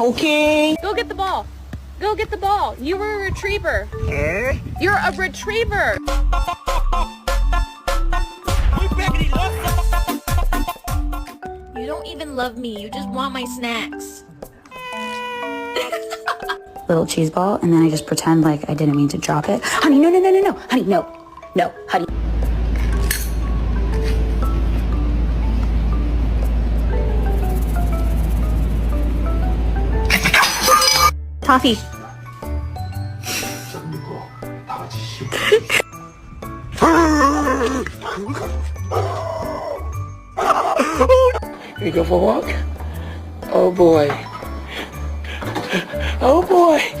joking? Go get the ball. Go get the ball. You were a retriever. You're a retriever. You don't even love me. You just want my snacks. Little cheese ball, and then I just pretend like I didn't mean to drop it. Honey, no, no, no, no, no. Honey, no. No, honey. Toffee. You go for a walk? Oh boy. Oh boy.